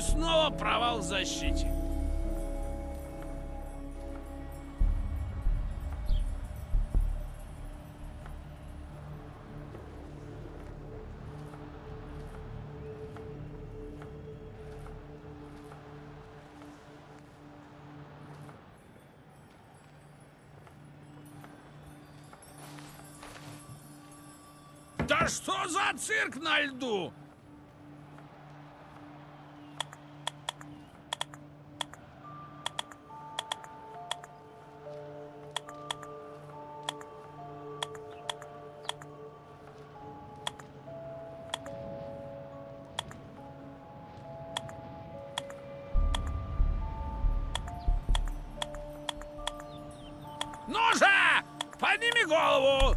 снова провал в защите. Да что за цирк на льду? Ну же! Подними голову!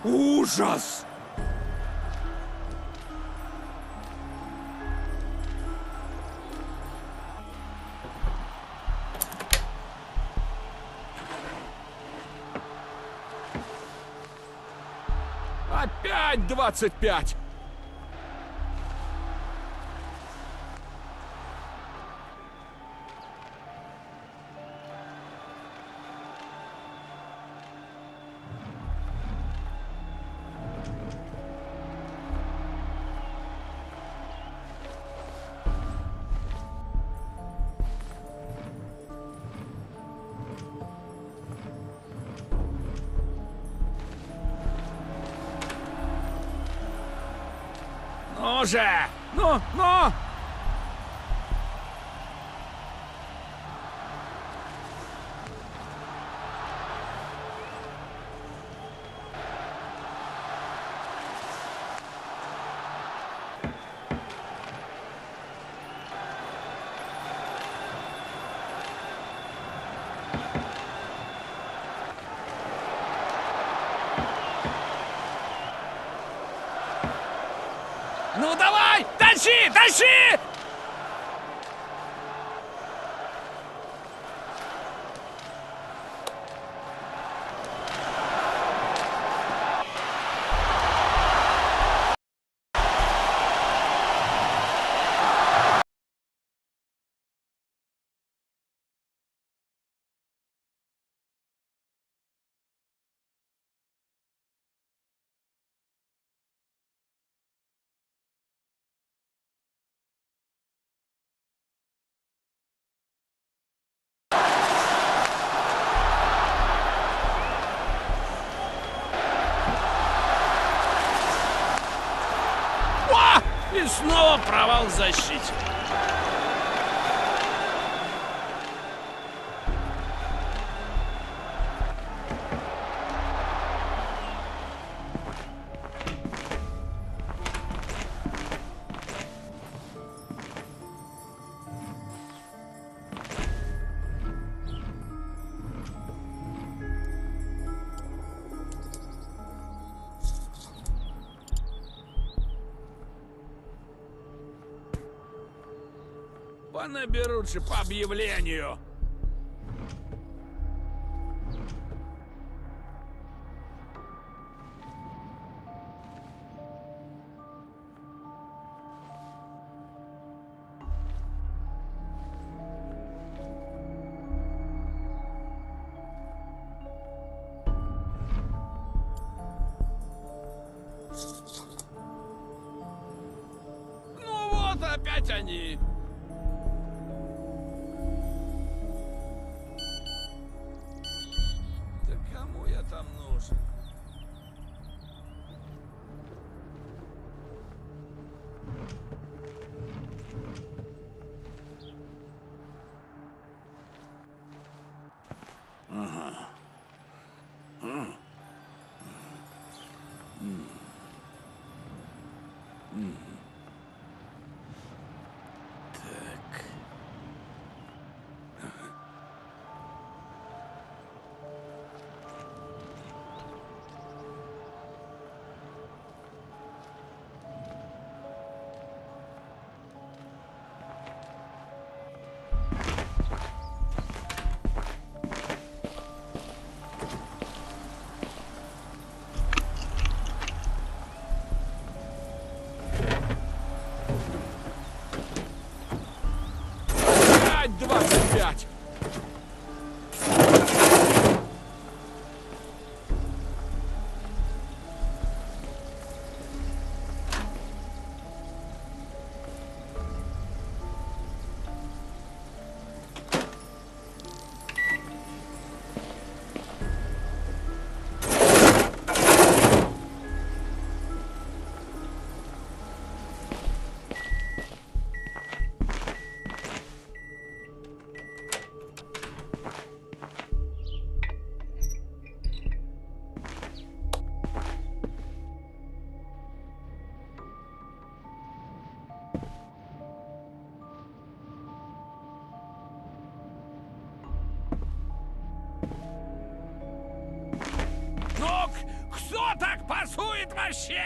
Ужас! Опять 25! Ну же! Ну! Ну давай! Тащи! Тащи! И снова провал в защите. Понаберут же по объявлению. Ну вот опять они. Кому я там нужен? Так. пасует вообще?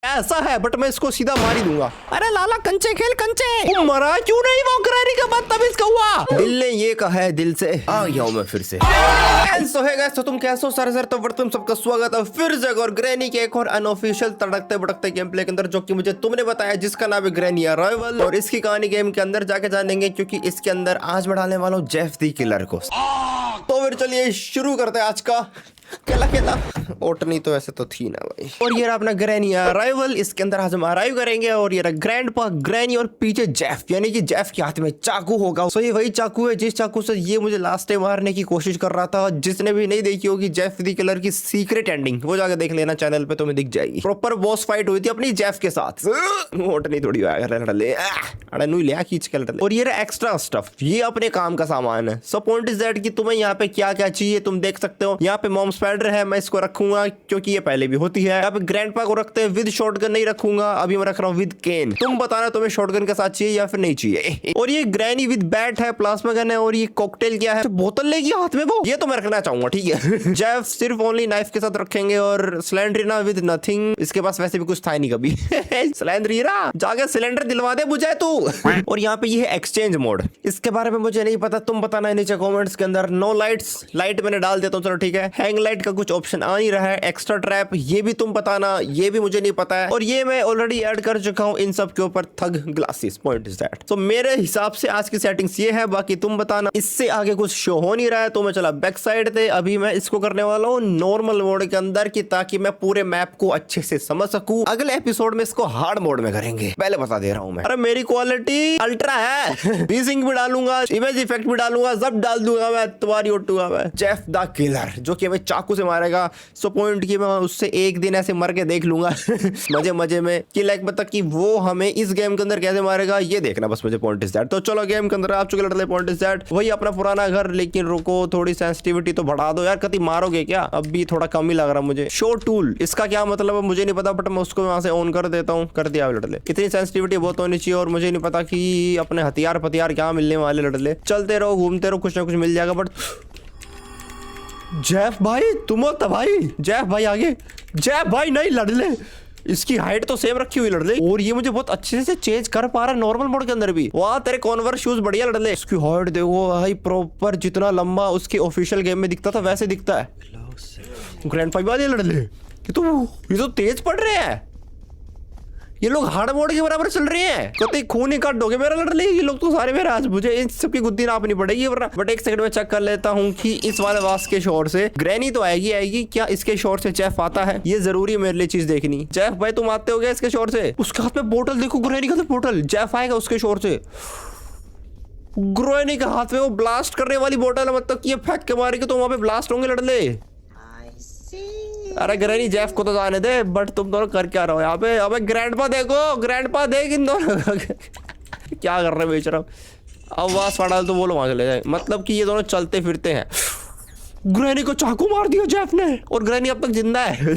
ऐसा है बट मैं इसको सीधा मार ही दूंगा। अरे लाला कंचे खेल कंचे। मरा क्यों नहीं वो ग्रैनी का बदतमीज कौवा। दिल ने ये कहा है दिल से आ गया हूं मैं फिर से। सो है गाइस, तो तुम कैसे हो सारे तो तुम सबका स्वागत है फिर से और ग्रैनी के एक और अनऑफिशियल तड़कते भड़कते गेम प्ले के अंदर, जो कि मुझे तुमने बताया, जिसका नाम है ग्रैनी अराइवल। और इसकी कहानी गेम के अंदर जाके जानेंगे, क्योंकि इसके अंदर आज मैं डालने वाला हूँ जेफ द किलर को। तो फिर चलिए शुरू करते हैं आज का केला ओटनी तो ऐसे तो थी ना भाई। और ये रहा अपना ग्रैनी अराइवल। इसके अंदर आज हम अराइव करेंगे। और ये रहा ग्रैंडपा, ग्रैनी और पीछे जेफ, यानी कि जेफ के हाथ में चाकू होगा। सो ये वही चाकू है जिस चाकू से ये मुझे लास्ट टाइम मारने की कोशिश कर रहा था। जिसने भी नहीं देखी होगी जेफ द किलर की सीक्रेट एंडिंग, वो जाकर देख लेना चैनल पे, तुम्हें दिख जाएगी। प्रॉपर बॉस फाइट हुई थी अपनी जेफ के साथ। ओटनी थोड़ी लिया खींच कर। और ये रहा एक्स्ट्रा स्टफ, ये अपने काम का सामान है। सो पॉइंट इज दैट कि तुम्हें यहाँ पे क्या क्या चाहिए तुम देख सकते हो। यहाँ पे मॉम स्पाइडर है, मैं इसको रखूंगा क्योंकि ये पहले भी होती है। अब ग्रैंडपा को रखते हैं विद शॉटगन, नहीं रखूंगा अभी, मैं रख रहा हूँ विद केन। तुम बताना तुम्हें शॉटगन के साथ चाहिए या फिर नहीं चाहिए। और ये ग्रैनी विद बैट है, प्लाज्मा गन है। और ये कॉकटेल क्या है, बोतल लेगी हाथ में वो, ये तो मैं रखना चाहूंगा, ठीक है। जेफ सिर्फ ओनली नाइफ के साथ रखेंगे। और स्लेंड्रीना विद नथिंग, इसके पास वैसे भी कुछ था नहीं कभी। स्लेंड्रीना जाके सिलेंडर दिलवा दे बुझाए तू। और यहाँ पे ये है एक्सचेंज मोड, इसके बारे में मुझे नहीं पता, तुम बताना नीचे कमेंट्स के अंदर। नो लाइट्स, लाइट मैंने डाल देता हूँ, चलो ठीक है। हैंग लाइट का कुछ ऑप्शन आ नहीं रहा है। एक्स्ट्रा ट्रैप, ये भी तुम बताना, ये भी मुझे नहीं पता है। और ये मैं ऑलरेडी ऐड कर चुका हूँ इन सब के ऊपर थग ग्लासेस। Point is that. तो मेरे हिसाब से आज की सेटिंग्स ये है, बाकी तुम बताना। इससे आगे कुछ शो हो नहीं रहा है, तो मैं चला बैक साइड थे। अभी मैं इसको करने वाला हूँ नॉर्मल मोड के अंदर, की ताकि मैं पूरे मैप को अच्छे से समझ सकूं। अगले एपिसोड में इसको हार्ड मोड में करेंगे, पहले बता दे रहा हूँ मैं। अरे मेरी क्वालिटी अल्ट्रा है, बीजिंग भी डालूंगा, इमेज इफेक्ट भी डालूंगा, सब डाल दूंगा मैं, तुम्हारी उठूंगा मैं। जेफ द किलर, जो कि हमें चाकू से मारेगा। सो पॉइंट की मैं उससे एक दिन ऐसे मर के देख लूंगा मजे मजे में, कि लाइक मतलब कि वो हमें इस गेम के अंदर कैसे मारेगा ये देखना बस मुझे। Point is that. तो चलो गेम के अंदर आप चुके लड़ ले। पॉइंट इज दैट, वही अपना पुराना घर। लेकिन रुको, थोड़ी सेंसिटिविटी तो बढ़ा दो यार, कभी मारोगे क्या? अभी थोड़ा कम ही लग रहा मुझे। शो टूल, इसका क्या मतलब है मुझे नहीं पता, बट मैं उसको वहां से ऑन कर देता हूँ। कर दिया लड़ ले। इतनी सेंसिटिविटी बहुत होनी चाहिए। और मुझे नहीं पता कि अपने हथियार पथियार क्या मिलने वाले। लड़ ले, चलते रहो, घूमते रहो, कुछ ना कुछ मिल जाएगा। बट जेफ भाई तुम हो भाई, जेफ भाई आगे, जेफ भाई नहीं लड़ ले, इसकी हाइट तो सेम रखी हुई लड़ ले। और ये मुझे बहुत अच्छे से चेंज कर पा रहा है नॉर्मल मोड के अंदर भी। वाह तेरे कॉन्वर्स शूज बढ़िया लड़ ले। इसकी हाइट देखो भाई, प्रॉपर जितना लंबा उसके ऑफिशियल गेम में दिखता था वैसे दिखता है। ग्रैंडपा वाले लड़ ले, ये तो तेज पड़ रहे हैं। ये लोग हार्ड मोड के बराबर चल रहे हैं। कतई खून ही काट दोगे मेरा लड़ ले। ये लोग तो सारे मेरे आज, मुझे इन सबकी गुद्दी नापनी पड़ेगी वरना। बट एक सेकंड में चेक कर लेता हूँ कि इस वाले वास के शोर से ग्रैनी तो आएगी क्या इसके शोर से जेफ आता है? ये जरूरी है मेरे लिए चीज देखनी। जेफ भाई तुम आते हो गया इसके शोर से? उसके हाथ में बोतल देखो, ग्रैनी का बोतल। जेफ आएगा उसके शोर से। ग्रैनी के हाथ में वो ब्लास्ट करने वाली बोतल है, मतलब कि ये फेंक के मारेगी तो वहां पे ब्लास्ट होंगे लड़ ले। अरे ग्रैनी जेफ को तो जाने दे, बट तुम दोनों कर क्या रहे हो यहाँ पे? अबे ग्रैंडपा देखो, ग्रैंडपा देख इन दोनों क्या कर रहे हैं बेचारा। अब वास फाड़ा तो बोलो वहां चले जाए, मतलब कि ये दोनों चलते फिरते हैं। ग्रैनी को चाकू मार दिया जेफ ने, और ग्रैनी अब तक जिंदा है।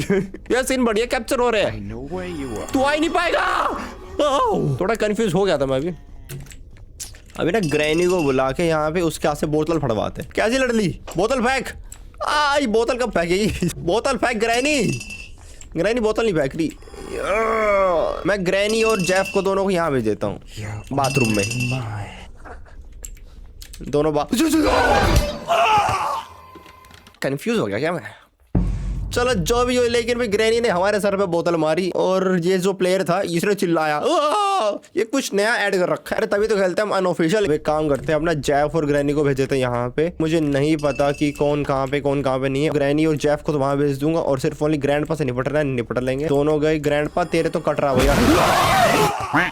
ये सीन बढ़िया कैप्चर हो रहे हैं। तू आ ही नहीं पाएगा। थोड़ा कंफ्यूज हो गया था मैं अभी ना। ग्रैनी को बुला के यहाँ पे उसके हाथ से बोतल फड़वाते। कैसी लड़ ली? बोतल फेंक। आई बोतल कब फेंकेगी? बोतल फेंक ग्रैनी। ग्रैनी बोतल नहीं फेंक रही। मैं ग्रैनी और जेफ को दोनों को यहाँ भेज देता हूँ बाथरूम में। दोनों कंफ्यूज हो गया क्या मैं? चलो जो भी हो, लेकिन भाई ग्रैनी ने हमारे सर पे बोतल मारी और ये जो प्लेयर था इसने चिल्लाया ये कुछ नया ऐड कर रखा है, तभी तो खेलते हैं हम अनऑफिशियल। एक काम करते हैं, अपना जेफ और ग्रैनी को भेजे थे यहाँ पे। मुझे नहीं पता कि कौन कहाँ पे नहीं है। ग्रैनी और जेफ को तो वहां भेज दूंगा और सिर्फ ओनली ग्रैंडपा से निपट लेंगे। दोनों गए। ग्रैंडपा तेरे तो कट रहा भैया।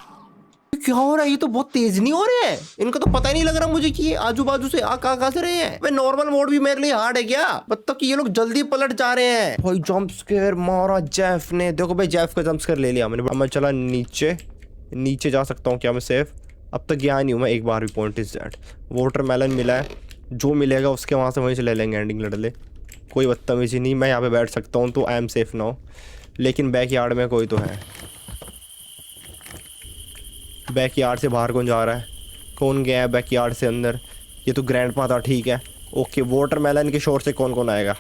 क्या हो रहा है? ये तो बहुत तेज नहीं हो रहे हैं। इनको तो पता ही नहीं लग रहा मुझे कि ये आजू बाजू से कहाँ से रहे हैं। भाई नॉर्मल मोड भी मेरे लिए हार्ड है क्या? मतलब कि ये लोग जल्दी पलट जा रहे हैं। भाई जंप स्केयर मारा जेफ ने। देखो भाई जेफ का जंप स्केयर ले लिया मैंने। मैं चला नीचे जा सकता हूँ क्या मैं सेफ? अब तक यहाँ नहीं हूँ मैं एक बार भी। पॉइंट इज दैट वाटरमेलन मिला है, जो मिलेगा उसके वहाँ से वहीं से ले लेंगे एंडिंग लड़ले। कोई बदतमीजी नहीं, मैं यहाँ पे बैठ सकता हूँ तो आई एम सेफ नाउ। लेकिन बैक यार्ड में कोई तो है। बैक यार्ड से बाहर कौन जा रहा है? कौन गया है बैक यार्ड से अंदर? ये तो ग्रैंडपा था, ठीक है ओके। वाटरमेलन के शोर से कौन आएगा?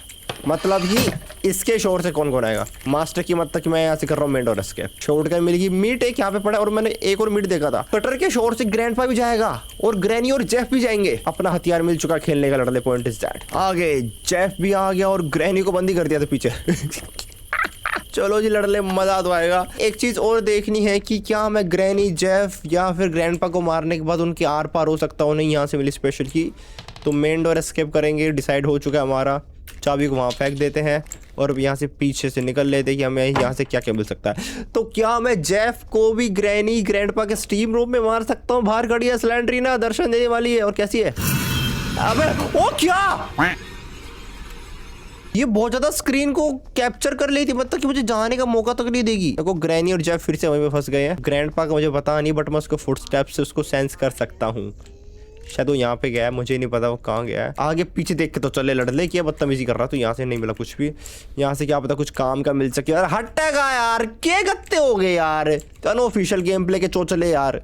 मतलब कि इसके शोर से कौन आएगा? मास्टर की मतलब कि मैं यहाँ से कर रहा हूँ मेंडोर एस्केप। शॉर्ट का मिलेगी। मीट एक यहाँ पे पड़ा और मैंने एक और मीट देखा था। कटर के शोर से ग्रैंडपा भी जाएगा और ग्रैनी और जेफ भी जाएंगे। अपना हथियार मिल चुका खेलने का लड़ले। पॉइंट इज दैट आगे जेफ भी आ गया और ग्रैनी को बंदी कर दिया था पीछे। चलो जी लड़ले, मजा तो आएगा। एक चीज और देखनी है कि क्या मैं ग्रैनी, जेफ या फिर ग्रैंडपा को मारने के बाद उनके आर पार हो सकता हूँ। नहीं, यहाँ से मिली स्पेशल की तो मेन डोर एस्केप करेंगे। डिसाइड हो चुका है हमारा। चाबी को वहाँ फेंक देते हैं और यहाँ से पीछे से निकल लेते हैं कि हमें यहाँ से क्या क्या मिल सकता है। तो क्या मैं जेफ को भी ग्रैनी ग्रैंडपा के स्टीम रूम में मार सकता हूँ? बाहर खड़ी है स्लैंड्रीना, दर्शन देने वाली है। और कैसी है? अबे ओ क्या, ये बहुत ज्यादा स्क्रीन को कैप्चर कर ली थी। मतलब कि मुझे जाने का मौका तक नहीं देगी। देखो ग्रैनी और जेफ फिर से वहीं पे फंस गए हैं। ग्रैंडपा का मुझे पता नहीं, बट मैं उसको फुटस्टेप्स से उसको सेंस कर सकता हूँ। शायद वो यहाँ पे गया है, मुझे नहीं पता वो कहाँ गया है। आगे पीछे देख के तो चले लड़ले, क्या बदतमीजी कर रहा। तो यहाँ से नहीं मिला कुछ भी। यहाँ से क्या पता कुछ काम का मिल सके। यार हटेगा यार, क्या गत्ते हो गए यार। अनऑफिशियल गेम प्ले के चोचले यार।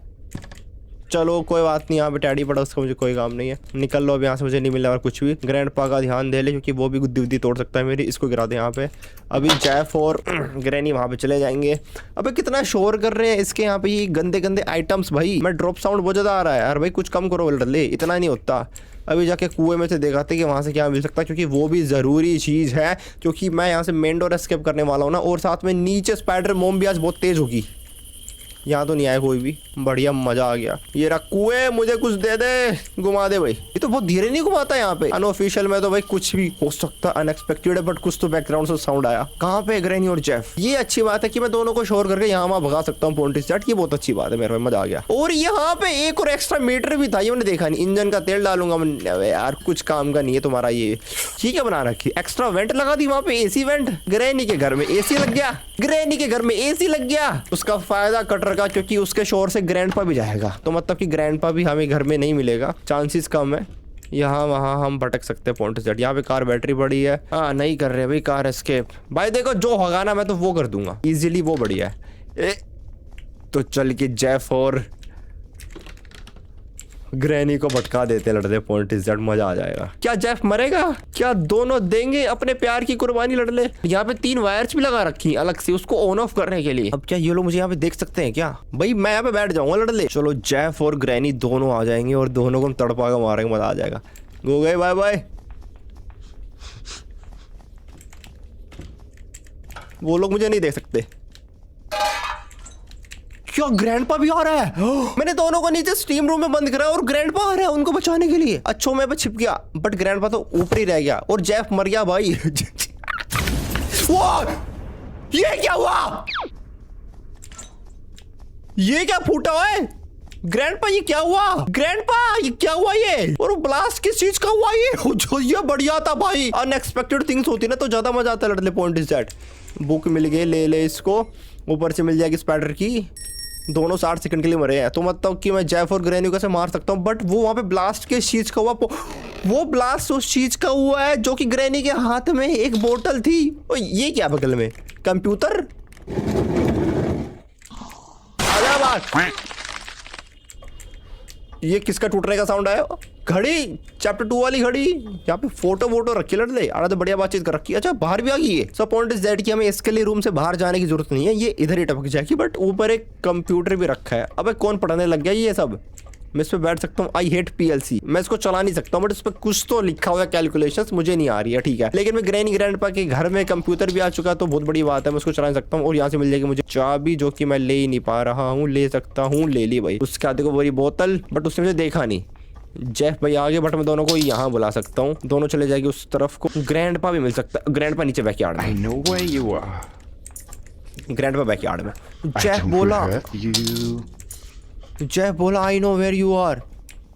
चलो कोई बात नहीं, यहाँ पे टैडी पड़ा, उसका मुझे कोई काम नहीं है। निकल लो अब यहाँ से, मुझे नहीं मिला और कुछ भी। ग्रैंडपा का ध्यान दे ले क्योंकि वो भी गुद्दी उद्दी तोड़ सकता है मेरी। इसको गिरा दे यहाँ पे। अभी जेफ और ग्रैनी वहाँ पे चले जाएंगे। अबे कितना शोर कर रहे हैं इसके यहाँ पे, ये गंदे गंदे आइटम्स। भाई मैं ड्रॉप साउंड बहुत ज़्यादा आ रहा है यार। भाई कुछ कम करो ले, इतना नहीं होता। अभी जाके कुएं में से दिखाते कि वहाँ से क्या मिल सकता है, क्योंकि वो भी ज़रूरी चीज़ है। क्योंकि मैं यहाँ से मेन डोर एस्केप करने वाला हूँ ना। और साथ में नीचे स्पाइडर मोम भी आज बहुत तेज़ होगी। यहाँ तो नहीं आया कोई भी, बढ़िया मजा आ गया। ये रहा कुएं, मुझे कुछ दे दे, घुमा दे भाई। ये तो बहुत धीरे नहीं घुमाता यहाँ पे। अनऑफिशियल में तो भाई कुछ भी हो सकता है, अनएक्सपेक्टेड है, बट कुछ तो बैकग्राउंड से साउंड आया। कहाँ पे ग्रैनी और जेफ? ये अच्छी बात है कि मैं दोनों को शोर करके यहाँ वहाँ भगा सकता हूँ। पॉइंट इज दैट, ये बहुत अच्छी बात है, मेरे मजा आ गया। और यहाँ पे एक और एक्स्ट्रा मीटर भी था, ये मैंने देखा नहीं। इंजन का तेल डालूंगा मैं यार, कुछ काम का नहीं है तुम्हारा ये। क्या बना रखी? एक्स्ट्रा वेंट लगा दी वहाँ पे, एसी वेंट। ग्रैनी के घर में एसी लग गया। ग्रैनी के घर में एसी लग गया। उसका फायदा कटर का, क्योंकि उसके शोर से ग्रैंडपा भी जाएगा। तो मतलब कि ग्रैंडपा भी हमें घर में नहीं मिलेगा, चांसेस कम है। यहाँ वहाँ हम भटक सकते हैं। पॉइंट सेट यहाँ पे कार बैटरी पड़ी है। हाँ नहीं कर रहे भाई कार एस्केप। भाई देखो जो भगाना मैं तो वो कर दूंगा इजीली, वो बढ़िया है। तो चल के जेफ और ग्रैनी को भटका देते लड़ते। पॉइंट इज दैट, मजा आ जाएगा। क्या जेफ मरेगा? क्या दोनों देंगे अपने प्यार की कुर्बानी लड़ले? यहाँ पे 3 वायर्स भी लगा रखी अलग से उसको ऑन ऑफ करने के लिए। अब क्या ये लोग मुझे यहाँ पे देख सकते हैं क्या? भाई मैं यहाँ पे बैठ जाऊंगा लड़ले। चलो जेफ और ग्रैनी दोनों आ जाएंगे और दोनों को हम तड़पा के मारेंगे, मजा आ जाएगा। गो गए, बाय बाय। वो लोग मुझे नहीं देख सकते। क्या ग्रैंडपा भी आ रहा है? मैंने दोनों को नीचे स्टीम रूम में बंद करा और ग्रैंडपा आ रहा है उनको बचाने के लिए। अच्छो मैं छिप गया, बट ग्रैंडपा तो ऊपर ही रह गया और जेफ मर गया भाई। वो ये क्या हुआ? ये क्या फूटा हुआ है? ग्रैंडपा ये क्या हुआ? ग्रैंडपा ये क्या हुआ? ये और ब्लास्ट किस चीज का हुआ? ये जो ये बढ़िया था भाई। अनएक्सपेक्टेड थिंग्स होती ना तो ज्यादा मजा आता है लड़ने। Point is that. बुक मिल गई, ले ले इसको। ऊपर से मिल जाएगी स्पाइडर की। दोनों 60 सेकंड के लिए मरे हैं, तो मतलब कि मैं जेफ और ग्रैनी को से मार सकता हूँ। बट वो वहाँ पे ब्लास्ट किस चीज का हुआ? वो ब्लास्ट उस चीज का हुआ है जो कि ग्रैनी के हाथ में एक बोतल थी। और ये क्या बगल में? कंप्यूटर? ये किसका टूटने का साउंड आया? घड़ी चैप्टर 2 वाली घड़ी, यहाँ पे फोटो वोटो रखी लड़ले, अरे तो बढ़िया बातचीत कर रखी है। अच्छा बाहर भी आ गई है। सो पॉइंट इज दैट कि हमें इसके लिए रूम से बाहर जाने की जरूरत नहीं है, ये इधर ही टपक जाएगी। बट ऊपर एक कंप्यूटर भी रखा है। अबे कौन पढ़ाने लग गया ये सब? मैं इस पे बैठ सकता हूँ। I hate PLC। मैं इसको चला नहीं सकता हूँ, बट इस पे कुछ तो लिखा हुआ है कैलकुलेशंस, मुझे नहीं आ रही है, ठीक है। लेकिन मैं ग्रैनी ग्रैंडपा के घर में कंप्यूटर भी आ चुका, तो बहुत बड़ी बात है, मैं उसको चला सकता हूँ। और यहाँ से मिल जाएगी मुझे चाबी, जो कि मैं ले ही नहीं पा रहा हूँ। ले सकता हूँ, ले ली भाई। उसके आगे को बड़ी बोतल, बट उसने मुझे देखा नहीं। जेफ भाई आगे, बट मैं दोनों को यहाँ बुला सकता हूँ। दोनों चले जाएगी उस तरफ को। ग्रैंडपा भी मिल सकता है। ग्रैंडपा नीचे बैकयार्ड में। I know where you are. Grandpa backyard में। I जेफ don't बोला, hurt you. जेफ बोला I know where you are.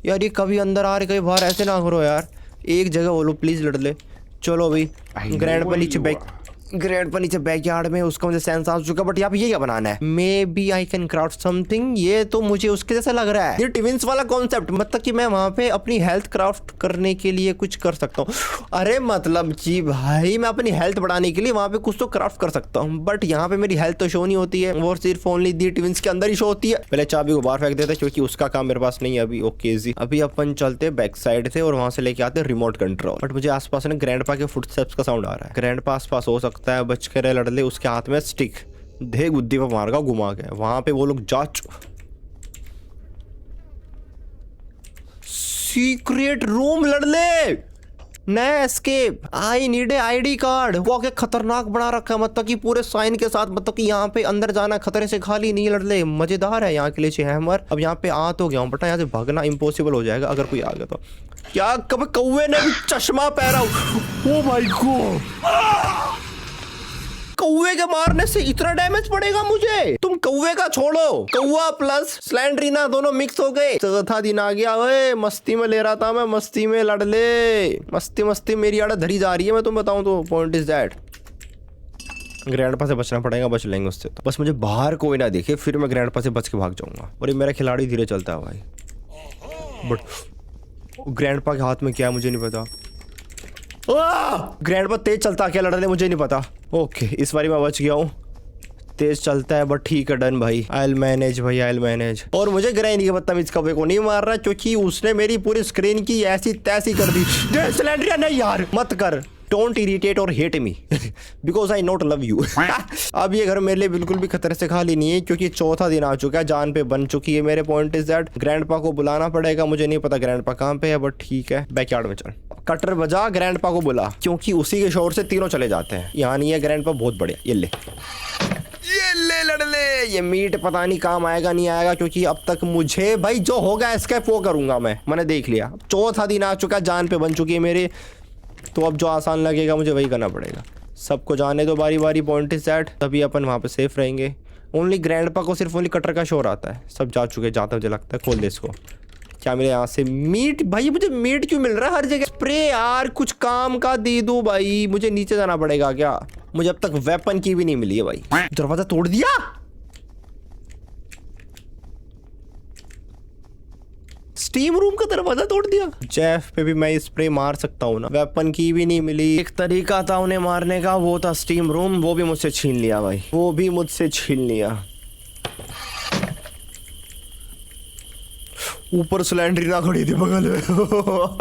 यार ये कभी अंदर आ रहे कभी बाहर, ऐसे ना करो यार, एक जगह बोलो प्लीज लड़ ले। चलो भाई I know ग्रैंडपा where नीचे you बैक, are. ग्रैंडपा नीचे बैकयार्ड में। उसका मुझे सेंस आ चुका, बट यहाँ पे ये क्या बनाना है? Maybe I can craft something. ये तो मुझे उसके जैसा लग रहा है, ये ट्विंस वाला कॉन्सेप्ट, मतलब कि मैं वहां पे अपनी हेल्थ क्राफ्ट करने के लिए कुछ कर सकता हूँ। अरे मतलब जी भाई मैं अपनी हेल्थ बढ़ाने के लिए वहां पे कुछ तो क्राफ्ट कर सकता हूँ, बट यहाँ पे मेरी हेल्थ तो शो नहीं होती है, वो सिर्फ ओनली दी ट्विंस के अंदर ही शो होती है। पहले चाबी को बाहर फेंक देते क्योंकि उसका काम मेरे पास नहीं है अभी। ओके जी, अभी अपन चलते बैक साइड से और वहां से लेके आते रिमोट कंट्रोल। बट मुझे आसपास ना ग्रैंडपा के फुटस्टेप्स का साउंड आ रहा है। ग्रैंडपा आसपास हो सकता है, बच कर लड़ले। उसके हाथ में स्टिक, धे गुद्दी पर मार का घुमा के वहां पे वो लोग जा सीक्रेट रूम लड़ले। नया escape, I need a ID card. वो आगे खतरनाक बना रखा है, मतलब कि पूरे साइन के साथ, मतलब कि यहाँ पे अंदर जाना खतरे से खाली नहीं लड़ले। मजेदार है यहाँ के लिए हैमर। अब यहाँ पे आ तो गया हूँ, बट यहाँ से भागना इम्पॉसिबल हो जाएगा अगर कोई आ गया तो। क्या कब कौवे ने भी चश्मा पहना? ओ माय गॉड, कौवे के मारने से इतना डैमेज पड़ेगा मुझे? तुम कौवे का छोड़ो, कौवा प्लस स्लैंड्रीना दोनों मिक्स हो गए। चौथा दिन आ गया। ओए मस्ती में ले रहा था मैं, मस्ती में लड़ ले। मस्ती मस्ती मेरी आड़ा धरी जा रही है, मैं तुम्हें बताऊं तो। पॉइंट इज दैट ग्रैंडपा से बचना पड़ेगा, बच लेंगे उससे तो। बस मुझे बाहर कोई ना देखे, फिर मैं ग्रैंडपा से बच के भाग जाऊंगा। और ये मेरा खिलाड़ी धीरे चलता है भाई, बट ग्रैंडपा के हाथ में क्या है मुझे नहीं पता। ग्रैंडपा तेज चलता क्या लड़ रहे मुझे नहीं पता। ओके इस बारी मैं बच गया हूँ। तेज चलता है बट ठीक है, डन भाई। आई मैनेज भाई, आई मैनेज। और मुझे ग्रैनी के बदतमीज कौवे को नहीं मार रहा, क्योंकि उसने मेरी पूरी स्क्रीन की ऐसी तैसी कर दी। सिलेंडर नहीं यार, मत कर। डोंट इरिटेट और hate me because I not love you. अब ये घर मेरे लिए बिल्कुल भी खतरे से खाली नहीं है, क्योंकि चौथा दिन आ चुका है, जान पे बन चुकी है मेरे। पॉइंट इज दैट ग्रैंडपा को बुलाना पड़ेगा। मुझे नहीं पता ग्रैंडपा कहाँ पे है, बट ठीक है बैकयार्ड में चल। कटर बजा, ग्रैंडपा को बुला, क्योंकि उसी के शोर से तीनों चले जाते हैं। यहाँ नहीं है ग्रैंडपा, बहुत बढ़िया। ये ले लड़ ले। ये मीट पता नहीं काम आएगा नहीं आएगा, क्योंकि अब तक मुझे भाई जो होगा एस्केप वो करूंगा मैंने देख लिया। चौथा दिन आ चुका, जान पे बन चुकी है मेरे, तो अब जो आसान लगेगा मुझे वही करना पड़ेगा। सबको जाने दो बारी बारी। पॉइंट इज दैट तभी अपन वहाँ पे सेफ रहेंगे। ओनली ग्रैंडपा को सिर्फ ओनली कटर का शोर आता है। सब जा चुके, जाता मुझे लगता है। खोल दे इसको। क्या मिले यहाँ से? मीट। भाई मुझे मीट क्यों मिल रहा है हर जगह? स्प्रे यार कुछ काम का दे दो भाई। मुझे नीचे जाना पड़ेगा क्या? मुझे अब तक वेपन की भी नहीं मिली है भाई। दरवाजा तोड़ दिया। स्टीम रूम का दरवाजा तोड़ दिया। जेफ पे भी मैं स्प्रे मार सकता हूँ ना। वेपन की भी नहीं मिली। एक तरीका था उन्हें मारने का, वो था स्टीम रूम। वो भी मुझसे छीन लिया भाई, वो भी मुझसे छीन लिया। ऊपर सिलेंडरीना खड़ी थी बगल में।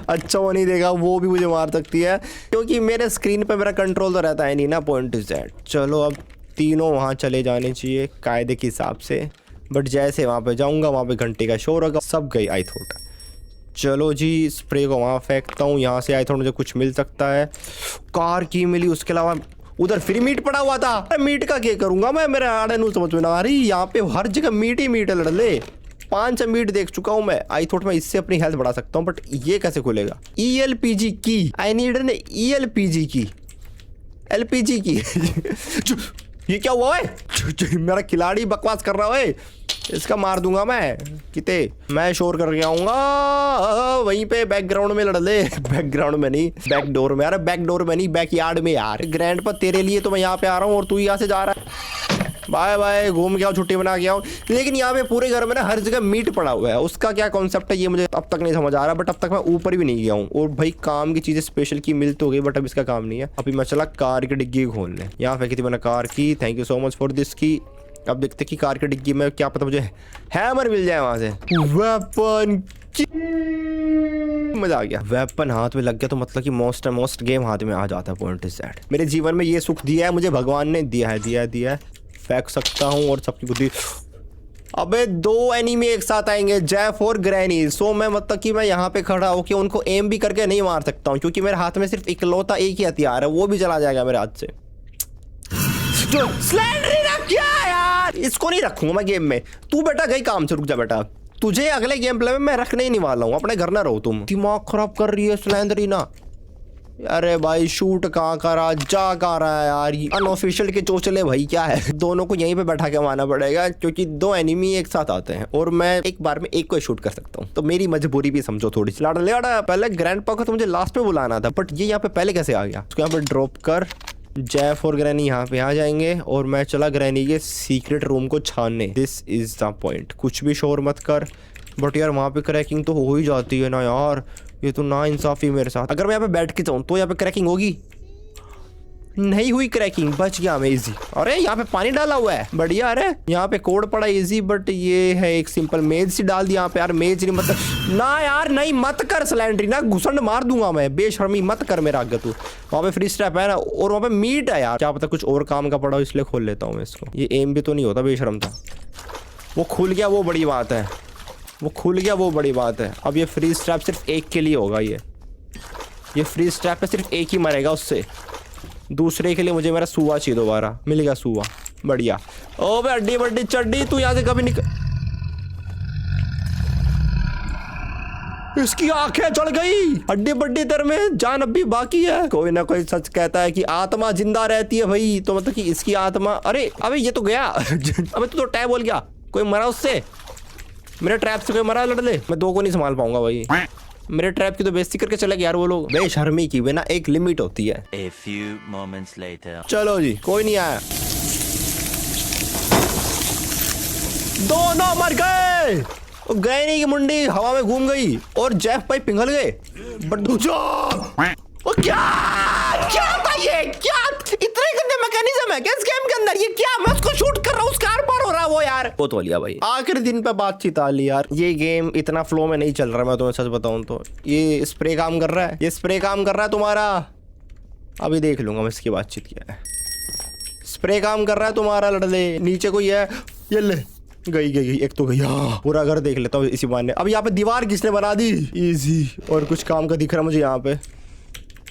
अच्छा वो नहीं देखा, वो भी मुझे मार सकती है, क्योंकि मेरे स्क्रीन पे मेरा कंट्रोल तो रहता है नहीं ना। Point is that. चलो अब तीनों वहाँ चले जाने चाहिए कायदे के हिसाब से। बट जैसे वहाँ पे जाऊँगा वहाँ पे घंटे का शोर होगा। सब गई आई थॉट। चलो जी स्प्रे को वहाँ फेंकता हूँ। यहाँ से आई थॉट मुझे कुछ मिल सकता है। कार की मिली, उसके अलावा उधर फिर मीट पड़ा हुआ था। मीट का क्या करूँगा मैं? मेरा आड़े नू समझ में ना आ रही। यहाँ पे हर जगह मीट ही मीट है लड़ले। 5 मीट देख चुका हूँ मैं। आई थॉट मैं इससे अपनी हेल्थ बढ़ा सकता हूँ, बट ये कैसे खुलेगा? ELPG की। आई नीड एन ELPG की, LPG की। ये क्या हुआ है? मेरा खिलाड़ी बकवास कर रहा है, इसका मार दूंगा मैं। किते मैं शोर करके आऊंगा वहीं पे बैकग्राउंड में लड़ ले। बैकग्राउंड में नहीं, बैक डोर में। अरे बैक डोर में नहीं, बैकयार्ड में यार। ग्रैंडपा तेरे लिए तो मैं यहाँ पे आ रहा हूँ और तू यहाँ से जा रहा है। बाय बाय, घूम के आओ, छुट्टी बना के आओ। लेकिन यहाँ पे पूरे घर में ना हर जगह मीट पड़ा हुआ है। उसका क्या कॉन्सेप्ट है ये मुझे अब तक नहीं समझ आ रहा। बट अब तक मैं ऊपर भी नहीं गया हूँ। और भाई काम की चीजें स्पेशल की मिल तो गई, बट अब इसका काम नहीं है। अभी मैं चला कार की डिग्गी खोलने। यहाँ फेंकी थी मैंने कार की। Thank you so much for this की। अब देखते कि कार की डिग्गी में क्या पता मुझे हैमर मिल जाए वहां से। वेपन की मजा आ गया। वेपन हाथ में लग गया तो मतलब कि मोस्ट गेम हाथ में आ जाता है। पॉइंट इज दैट मेरे जीवन में ये सुख दिया है मुझे भगवान ने, दिया है। फेंक सकता हूँ और सबकी बुद्धि। अबे 2 एनिमी एक साथ आएंगे, जेफ और ग्रैनी। सो मैं मतलब कि मैं यहाँ पे खड़ा होकर उनको एम भी करके नहीं मार सकता हूँ क्योंकि मेरे हाथ में सिर्फ इकलौता एक ही हथियार है, वो भी चला जाएगा मेरे हाथ से। स्लैंडरीना क्या यार, इसको नहीं रखूंगा मैं गेम में। तू बेटा गई काम से, रुक जा बेटा, तुझे अगले गेम प्ले में मैं रखने ही नहीं वाला हूँ। अपने घर ना रहो तुम, दिमाग खराब कर रही है स्लैंडरीना। अरे भाई शूट कहाँ करा, जा कहाँ रहा है यार, अनऑफिशियल के चोचले भाई क्या है। दोनों को यहीं पे बैठा के मारना पड़ेगा क्योंकि 2 एनिमी एक साथ आते हैं और मैं एक बार में एक को शूट कर सकता हूँ, तो मेरी मजबूरी भी समझो थोड़ी सी। लाड़ा पहले ग्रैंडपा को तो मुझे लास्ट पे बुलाना था, बट ये यहाँ पे पहले कैसे आ गया। उसको यहाँ पे ड्रॉप कर, जेफ और ग्रैनी यहाँ पे आ जाएंगे और मैं चला ग्रैनी के सीक्रेट रूम को छानने। This is the point. कुछ भी शोर मत कर, बट यार वहाँ पे क्रैकिंग तो हो ही जाती है ना यार, ये तो ना इंसाफी मेरे साथ। अगर मैं यहाँ पे बैठ के जाऊँ तो यहाँ पे क्रैकिंग होगी, नहीं हुई क्रैकिंग, बच गया मैं इजी। अरे यहाँ पे पानी डाला हुआ है, बढ़िया। अरे यहाँ पे कोड पड़ा इजी, बट ये है एक सिंपल मेज सी डाल दी यहाँ पे। यार मेज नहीं मतलब ना यार, नहीं मत कर सिलेंडरी ना, घुसंड मार दूंगा मैं, बेशर्मी मत कर मेरा आगे तू। वहाँ पे फ्री स्ट्रैप है ना और वहाँ पे मीट है यार, क्या पता कुछ और काम का पड़ा हो इसलिए खोल लेता हूँ मैं इसको। ये एम भी तो नहीं होता, बेशर्म था। वो खुल गया, वो बड़ी बात है, वो खुल गया, वो बड़ी बात है। अब ये फ्री स्ट्रैप सिर्फ एक के लिए होगा, ये फ्री स्ट्रैप पे सिर्फ एक ही मरेगा उससे, दूसरे के लिए मुझे मेरा सुआ चाहिए। दोबारा मिल गया सुआ, बढ़िया। ओ बे अड्डी बड्डी चड्डी, तू यहाँ से कभी निकल। इसकी आंखें चढ़ गई, हड्डी बड्डी दर में जान अब भी बाकी है। कोई ना कोई सच कहता है कि आत्मा जिंदा रहती है भाई, तो मतलब कि इसकी आत्मा। अरे अबे ये तो गया। अबे तू तो टैब बोल गया, कोई मरा उससे, मेरे ट्रैप से कोई मरा लड़ले। मैं 2 को नहीं संभाल पाऊंगा भाई, मेरे ट्रैप की तो बेइज्जती करके चले गए यार वो लोग। बेशर्मी की बिना एक लिमिट होती है। A few moments later. चलो जी, कोई नहीं आया, दोनों मर गए। ग्रैनी की मुंडी हवा में घूम गई और जेफ भाई पिघल गए। बट क्या था ये, क्या इतने गंदे मैकेनिज्म है इस गेम के अंदर, ये क्या। मैं उसको शूट कर रहा हूँ, उसका आर पार हो रहा है वो यार। बहुत वालिया भाई, आखिरी दिन पे बातचीत आ ली यार। ये गेम इतना फ्लो में नहीं चल रहा, मैं तुम्हें सच बताऊं तो। ये स्प्रे काम कर रहा है, ये स्प्रे काम कर रहा है तुम्हारा। अभी देख लूंगा मैं इसकी बातचीत क्या है। स्प्रे काम कर रहा है तुम्हारा लड़ले। नीचे कोई है, ये ले गई एक तो गई। पूरा घर देख लेता हूँ इसी बहाने। अब यहाँ पे दीवार किसने बना दी, इजी। और कुछ काम का दिख रहा मुझे यहाँ पे।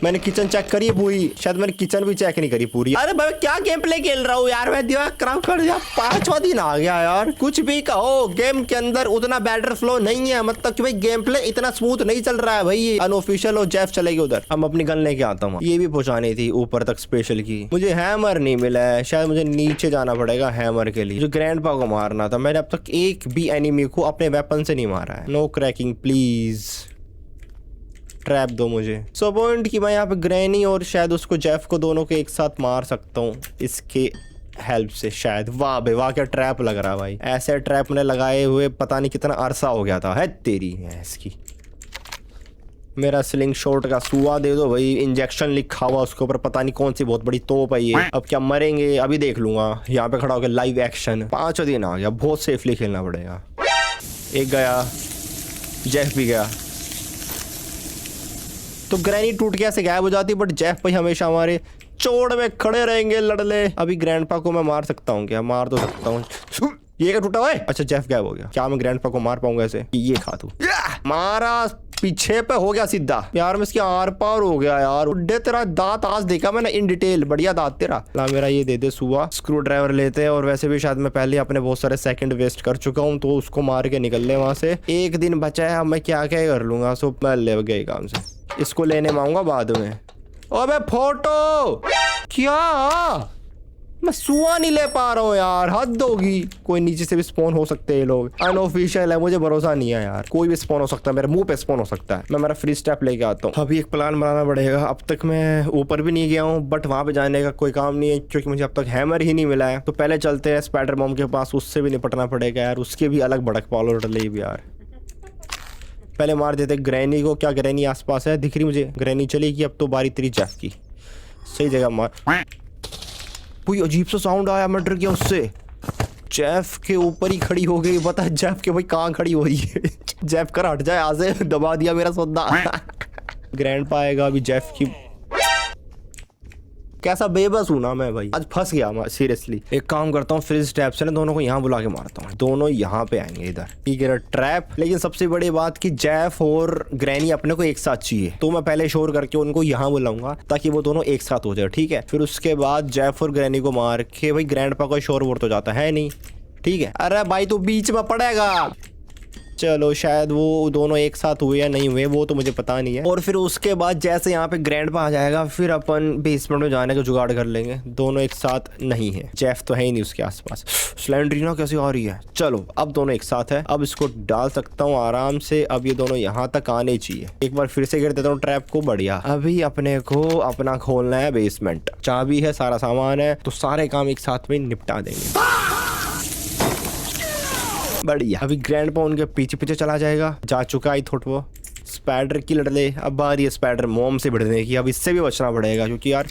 मैंने किचन चेक करी है पूरी, शायद मैंने किचन भी चेक नहीं करी पूरी। अरे भाई क्या गेम प्ले खेल रहा हूँ यार मैं, दिमाग खराब कर दिया। 5वां दिन आ गया यार। कुछ भी कहो, गेम के अंदर उतना बैटर फ्लो नहीं है, मतलब कि भाई गेम प्ले इतना स्मूथ नहीं चल रहा है भाई। अनऑफिशियल और जेफ चलेगी उधर। हम अपनी गन लेके आता हूँ, ये भी पहुंचानी थी ऊपर तक स्पेशल की। मुझे हैमर नहीं मिला है, शायद मुझे नीचे जाना पड़ेगा हैमर के लिए। जो ग्रैंडपा को मारना था, मैंने अब तक एक भी एनिमी को अपने वेपन से नहीं मारा है। नो क्रैकिंग प्लीज, ट्रैप दो मुझे। सो पॉइंट कि मैं यहाँ पे ग्रैनी और शायद उसको जेफ को दोनों को एक साथ मार सकता हूँ इसके हेल्प से शायद। वाह भाई वाह, क्या ट्रैप लग रहा है भाई। ऐसे ट्रैप ने लगाए हुए पता नहीं कितना अरसा हो गया था। है तेरी है इसकी। मेरा स्लिंग शॉट का सुआ दे दो भाई, इंजेक्शन लिखा हुआ उसके ऊपर, पता नहीं कौन सी बहुत बड़ी तोप है ये। अब क्या मरेंगे अभी देख लूंगा। यहाँ पे खड़ा होकर लाइव एक्शन। 5वां दिन आ गया, बहुत सेफली खेलना पड़ेगा। एक गया, जेफ भी गया, तो ग्रैनी टूट के ऐसे गायब हो जाती, बट जेफ भाई हमेशा हमारे चोड़ में खड़े रहेंगे लड़ले। अभी ग्रैंडपा को मैं मार सकता हूँ क्या, मार तो सकता हूँ। ये क्या टूटा हुआ है, अच्छा जेफ गायब हो गया। क्या मैं ग्रैंडपा को मार पाऊंगा ऐसे, ये खा तू। मारा, पीछे पे हो गया सीधा यार। मैं इसके आर पार हो गया यार। उड्डे तेरा दांत आज देखा मैंने इन डिटेल, बढ़िया दांत तेरा। ला मेरा ये दे दे सुआ। स्क्रू ड्राइवर लेते हैं, और वैसे भी शायद मैं पहले अपने बहुत सारे सेकंड वेस्ट कर चुका हूँ, तो उसको मार के निकल ले वहां से। एक दिन बचा है, अब मैं क्या क्या कर लूंगा। सो मैं ले गए काम से, इसको लेने में आऊंगा बाद में। अबे फोटो क्या, मैं सुआ नहीं ले पा रहा हूँ यार, हद होगी। कोई नीचे से भी स्पॉन हो सकते हैं ये लोग, अनऑफिशियल है, मुझे भरोसा नहीं है यार। कोई भी स्पॉन हो सकता है, मेरे मुंह पे स्पॉन हो सकता है। मैं मेरा फ्री स्टेप लेके आता हूँ। अभी एक प्लान बनाना पड़ेगा। अब तक मैं ऊपर भी नहीं गया हूँ, बट वहां पे जाने का कोई काम नहीं है क्योंकि मुझे अब तक हैमर ही नहीं मिला है। तो पहले चलते हैं स्पाइडर बॉम के पास, उससे भी निपटना पड़ेगा यार। उसके भी अलग भड़क पालो डले भी यार। पहले मार देते ग्रैनी को। क्या ग्रैनी आसपास है, दिख रही मुझे। ग्रैनी चलेगी, अब तो बारी तेरी जेफ की। सही जगह मार। कोई अजीब सा साउंड आया, मैं डर गया उससे। जेफ के ऊपर ही खड़ी हो गई। पता है जेफ के भाई कहाँ खड़ी हो रही है। जेफ कर हट जाए, आज से दबा दिया मेरा सौदा। ग्रैंडपा आएगा अभी जेफ की। कैसा बेबस हूं ना मैं भाई, आज फंस गया मैं सीरियसली। एक काम करता हूँ, फ्रिज ट्रैप से ना दोनों को यहाँ बुला के मारता हूँ। दोनों यहाँ पे आएंगे इधर, ठीक है ट्रैप। लेकिन सबसे बड़ी बात कि जेफ और ग्रैनी अपने को एक साथ चाहिए, तो मैं पहले शोर करके उनको यहाँ बुलाऊंगा ताकि वो दोनों एक साथ हो जाए, ठीक है। फिर उसके बाद जेफ और ग्रैनी को मार के भाई ग्रैंडपा का शोर वोर तो जाता है नहीं, ठीक है। अरे भाई तो बीच में पड़ेगा। चलो शायद वो दोनों एक साथ हुए या नहीं हुए वो तो मुझे पता नहीं है। और फिर उसके बाद जैसे यहाँ पे ग्रैंडपा आ जाएगा, फिर अपन बेसमेंट में जाने का जुगाड़ कर लेंगे। दोनों एक साथ नहीं है, जेफ तो है ही नहीं उसके आसपास। स्लेंड्रीना कैसे आ रही है? चलो अब दोनों एक साथ है, अब इसको डाल सकता हूँ आराम से। अब ये दोनों यहाँ तक आने चाहिए। एक बार फिर से गिर देता हूँ ट्रैप को। बढ़िया। अभी अपने को अपना खोलना है बेसमेंट। चाबी है, सारा सामान है, तो सारे काम एक साथ में निपटा देंगे। बढ़िया। अभी ग्रैंडपा उनके पीछे पीछे चला जाएगा। जा चुका ही थोट वो। स्पाइडर की लड़ ले। अब बारी है स्पाइडर मॉम से भिड़ने की। अब इससे भी बचना पड़ेगा क्योंकि यार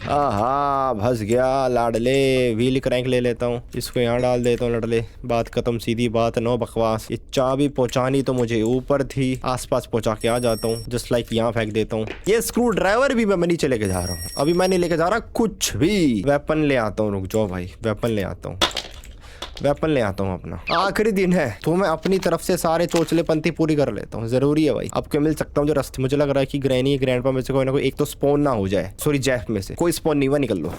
आहा फंस गया लाडले। व्हील क्रैंक ले लेता हूँ, इसको यहाँ डाल देता हूँ। लड़ले बात खत्म, सीधी बात, नो बकवास। ये चाबी पहुँचानी तो मुझे ऊपर थी, आसपास पहुँचा के आ जाता हूँ। जस्ट लाइक यहाँ फेंक देता हूँ। ये स्क्रू ड्राइवर भी मैं नीचे लेके जा रहा हूँ। अभी मैं नहीं लेके जा रहा कुछ भी। वेपन ले आता हूँ, रुक जाओ भाई, वेपन ले आता हूँ। वेपन ले आता हूँ अपना। आखिरी दिन है तो मैं अपनी तरफ से सारे चोचलेपंती पूरी कर लेता हूँ, जरूरी है भाई। अब क्यों मिल सकता हूँ जो रास्ते। मुझे लग रहा है कि ग्रैनी ग्रैंडपा में से कोई ना कोई एक तो स्पॉन ना हो जाए। सॉरी जेफ में से कोई स्पॉन नहीं हुआ, निकल लो।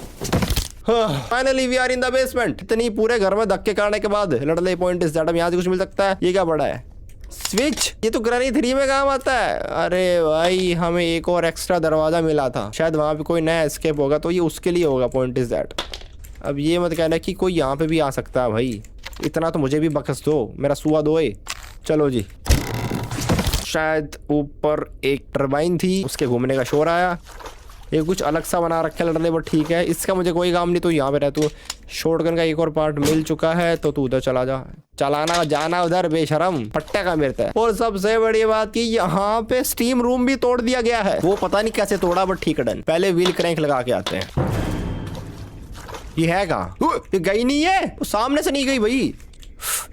Finally we are in the basement. इतनी पूरे घर में धक्के खाने के बाद लड़ले पॉइंट इस दैट यहाँ से कुछ मिल सकता है। ये क्या बड़ा है? स्विच। ये तो ग्रैनी 3 में काम आता है। अरे भाई हमें एक और एक्स्ट्रा दरवाजा मिला था, शायद वहां पे कोई नया एस्केप होगा, तो ये उसके लिए होगा। Point is that. अब ये मत कहना कि कोई यहाँ पे भी आ सकता है भाई, इतना तो मुझे भी बखस दो, मेरा सुआ दो। चलो जी। शायद ऊपर एक टरबाइन थी, उसके घूमने का शोर आया। ये कुछ अलग सा बना रखा है लड़ने, बट ठीक है, इसका मुझे कोई काम नहीं। तो यहाँ पे रह तू। शॉटगन का एक और पार्ट मिल चुका है, तो तू उधर चला जा। चलाना जाना उधर बेशरम, पट्टे का मिलता है। और सबसे बड़ी बात कि यहाँ पे स्टीम रूम भी तोड़ दिया गया है। वो पता नहीं कैसे तोड़ा, बट ठीक है डन। पहले व्हील क्रैंक लगा के आते हैं। ये है कहाँ? ये गई नहीं है, तो सामने से नहीं गई भाई।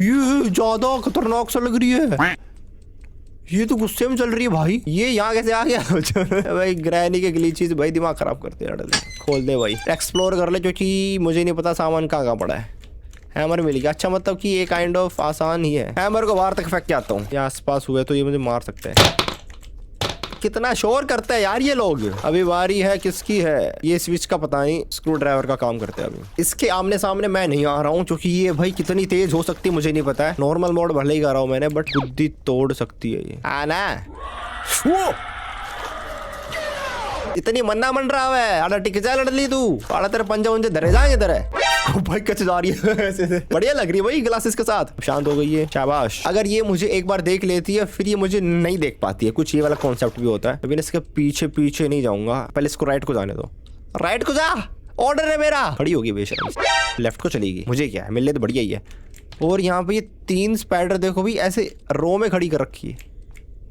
ये ज्यादा खतरनाक सा लग रही है। ये तो गुस्से में चल रही है भाई। ये यहाँ कैसे आ गया? भाई ग्रैनी के ग्लिचेस भाई दिमाग खराब करते हैं। खोल दे भाई, एक्सप्लोर कर ले, क्योंकि मुझे नहीं पता सामान कहाँ कहाँ पड़ा है। हैमर मिल गया, अच्छा मतलब कि ये काइंड ऑफ आसान ही है। हैमर को बाहर तक फेंक के आता हूँ। ये आसपास हुए तो ये मुझे मार सकते हैं। कितना शोर करते हैं यार ये लोग। अभी बारी है किसकी है? ये स्विच का पता नहीं, स्क्रू ड्राइवर का काम करते हैं अभी। इसके आमने सामने मैं नहीं आ रहा हूँ क्योंकि ये भाई कितनी तेज हो सकती है मुझे नहीं पता है। नॉर्मल मोड भले ही कर रहा हूँ मैंने, बट बुद्धि तोड़ सकती है ये। आना वो इतनी मन्ना मन रहा है। आधा टिक जा लड़ ली तू, आधा तेरे पंजा उंजे धरे जाएंगे तेरे। भाई कच जा रही है ऐसे से। बढ़िया लग रही है भाई ग्लासेस के साथ। शांत हो गई है, शाबाश। अगर ये मुझे एक बार देख लेती है फिर ये मुझे नहीं देख पाती है। कुछ ये वाला कॉन्सेप्ट भी होता है। लेकिन इसके पीछे पीछे नहीं जाऊंगा, पहले इसको राइट को जाने दो। राइट को जा, ऑर्डर है मेरा। खड़ी होगी बेशरम। लेफ्ट को चलेगी, मुझे क्या है, मिल ले तो बढ़िया ही है। और यहाँ पे ये 3 स्पाइडर देखो भी ऐसे रो में खड़ी कर रखी है।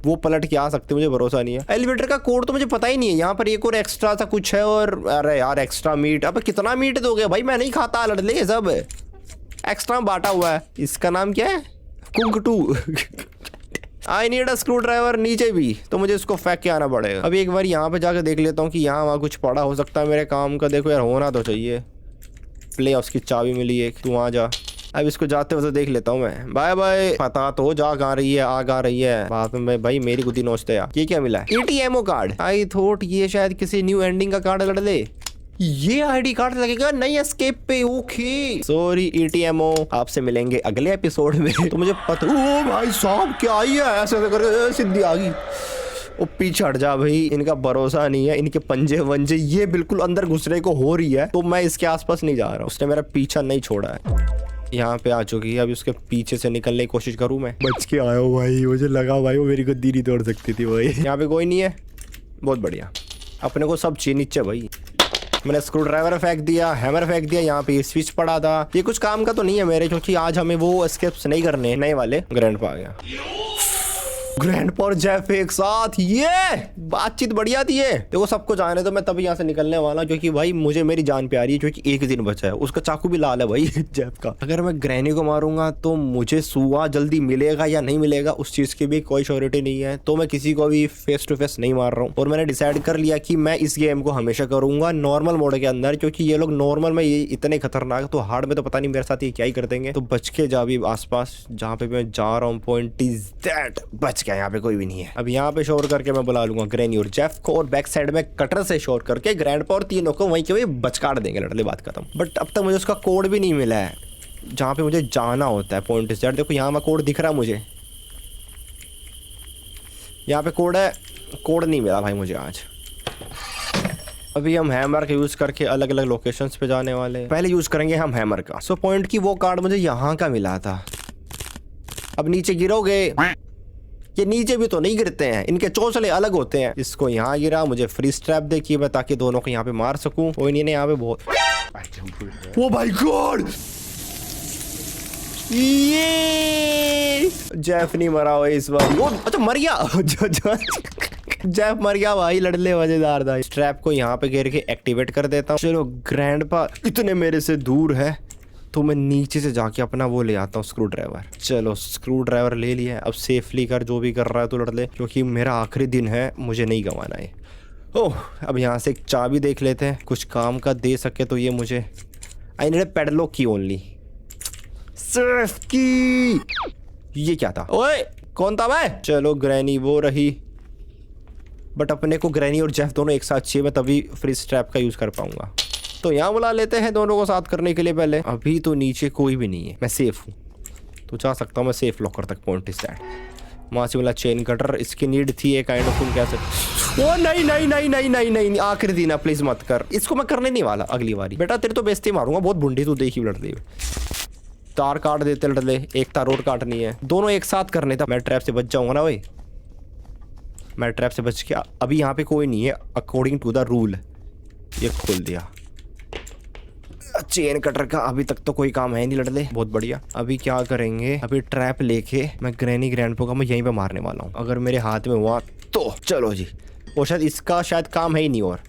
वो पलट के आ सकते, मुझे भरोसा नहीं है। एलिवेटर का कोड तो मुझे पता ही नहीं है। यहाँ पर एक और एक्स्ट्रा सा कुछ है। और अरे यार एक्स्ट्रा मीट, अब कितना मीट दोगे भाई? मैं नहीं खाता लड़ले, ये सब एक्स्ट्रा बांटा हुआ है। इसका नाम क्या है? Cook 2। I need a screw driver. नीचे भी तो मुझे इसको फेंक के आना पड़ेगा। अभी एक बार यहाँ पे जाकर देख लेता हूँ कि यहाँ वहाँ कुछ पड़ा हो सकता है मेरे काम का। देखो यार होना तो चाहिए। प्ले हाउस की चाबी मिली एक, तू वहाँ जा। अब इसको जाते हुए तो देख लेता हूँ मैं। Bye bye. पता तो जा कहाँ रही है, आ कहाँ रही है। बाद में भाई मेरी गुद्दी नोचते यार। ये क्या मिला है? ATMO card. आई थॉट ये शायद किसी न्यू एंडिंग का कार्ड लड़ ले। ये आईडी कार्ड लगेगा नई एस्केप पे। ओके सॉरी ATMO, आपसे मिलेंगे अगले एपिसोड में। तो मुझे पता। ओ भाई साहब क्या आई है, ऐसे करके सिद्धि आ गई। वो पीछे हट जा भाई, इनका भरोसा नहीं है। इनके पंजे वंजे ये बिल्कुल अंदर घुसने को हो रही है, तो मैं इसके आसपास नहीं जा रहा। उसने मेरा पीछा नहीं छोड़ा है। यहाँ पे आ चुकी है, अभी उसके पीछे से निकलने की कोशिश करूँ मैं। बच के आया हूँ भाई, मुझे लगा भाई वो मेरी गुद्दी नहीं तोड़ सकती थी भाई। यहाँ पे कोई नहीं है, बहुत बढ़िया। अपने को सब चाहिए नीचे भाई। मैंने स्क्रू ड्राइवर फेंक दिया, हैमर फेंक दिया। यहाँ पे स्विच पड़ा था। ये कुछ काम का तो नहीं है मेरे, क्योंकि आज हमें वो एस्केप्स नहीं करने नए वाले। ग्रैंडपा आ गया। ग्रैंडपा और जेफ एक साथ, ये बातचीत बढ़िया थी। है देखो सबको जाने तो मैं तभी यहाँ से निकलने वाला, क्योंकि भाई मुझे मेरी जान प्यारी है, क्योंकि एक दिन बचा है। उसका चाकू भी लाल है भाई जेफ का। अगर मैं ग्रैनी को मारूंगा तो मुझे सुआ जल्दी मिलेगा या नहीं मिलेगा उस चीज की भी कोई श्योरिटी नहीं है, तो मैं किसी को भी फेस टू फेस नहीं मार रहा हूँ। और मैंने डिसाइड कर लिया कि मैं इस गेम को हमेशा करूंगा नॉर्मल मोड के अंदर, क्योंकि ये लोग नॉर्मल में ये इतने खतरनाक, तो हार्ड में तो पता नहीं मेरे साथ ये क्या ही कर देंगे। तो बच के जा भी आसपास जहाँ पे मैं जा रहा हूँ। पॉइंट इज दैट बच गया, यहाँ पे कोई भी नहीं है। अब यहाँ पे शोर करके मैं बुला लूंगा ग्रैनी और जेफ को, और बैक साइड में कटर से शोर करके ग्रैंडपा और तीनों को वहीं के वहीं बचकाड़ देंगे। लड़ले बात खत्म। बट अब तक मुझे उसका कोड भी नहीं मिला है जहाँ पे मुझे जाना होता है। पॉइंट इज दैट देखो यहाँ मैं कोड दिख रहा है मुझे, यहाँ पे कोड है, कोड नहीं मिला भाई मुझे आज। अभी हम हैमर का यूज करके अलग अलग लोकेशंस पे जाने वाले हैं। पहले यूज करेंगे हम हैमर का। सो पॉइंट की वो कार्ड मुझे यहाँ का मिला था। अब नीचे गिरोगे, ये नीचे भी तो नहीं गिरते हैं, इनके चोंचले अलग होते हैं। इसको यहाँ गिरा, मुझे फ्री स्ट्रैप देखिए मैं, ताकि दोनों को यहाँ पे मार सकूं। कोई नहीं, यहाँ पे बहुत ओ भाई गॉड, ये जेफ नहीं मरा हुआ इस बार। वो अच्छा मर गया जेफ मर गया भाई। लड़ले मजेदार था। स्ट्रैप को यहाँ पे घेर के एक्टिवेट कर देता हूँ। चलो ग्रैंडपा इतने मेरे से दूर है तो मैं नीचे से जाके अपना वो ले आता हूँ स्क्रू ड्राइवर। चलो स्क्रू ड्राइवर ले लिया है। अब सेफली कर, जो भी कर रहा है तो लड़ ले, क्योंकि मेरा आखिरी दिन है, मुझे नहीं गंवाना है। ओह अब यहाँ से एक चाबी देख लेते हैं, कुछ काम का दे सके तो ये मुझे। आई नीड पैडलॉक की ओनली, सिर्फ की। ये क्या था? ओए कौन था मैं? चलो ग्रैनी वो रही, बट अपने को ग्रैनी और जेफ दोनों एक साथ चाहिए, मैं तभी फ्री स्ट्रैप का यूज कर पाऊंगा। तो यहाँ बुला लेते हैं दोनों को साथ करने के लिए। पहले अभी तो नीचे कोई भी नहीं है, मैं सेफ हूँ तो जा सकता हूँ मैं सेफ लॉकर तक। पॉइंट इज दैट वहाँ से वाला चेन कटर, इसकी नीड थी एक काइंड ऑफ। तुम कैसे? ओ नहीं नहीं नहीं नहीं नहीं नहीं, आखिरी दिन प्लीज मत कर इसको, मैं करने नहीं वाला अगली बारी। बेटा तेरे तो बेइज्जती मारूंगा, बहुत बुंडी तू देखी लड़ते हुए। तार काट देते लड़ले, एक तार और काटनी है, दोनों एक साथ करने था। मैं ट्रैप से बच जाऊंगा ना भाई, मैं ट्रैप से बच गया। अभी यहाँ पे कोई नहीं है अकॉर्डिंग टू द रूल। ये खोल दिया चेन कटर का, अभी तक तो कोई काम है नहीं लड़ले, बहुत बढ़िया। अभी क्या करेंगे, अभी ट्रैप लेके मैं ग्रैनी ग्रैंडपा का मैं यहीं पे मारने वाला हूँ। अगर मेरे हाथ में हुआ तो चलो जी, वो शायद इसका शायद काम है ही नहीं। और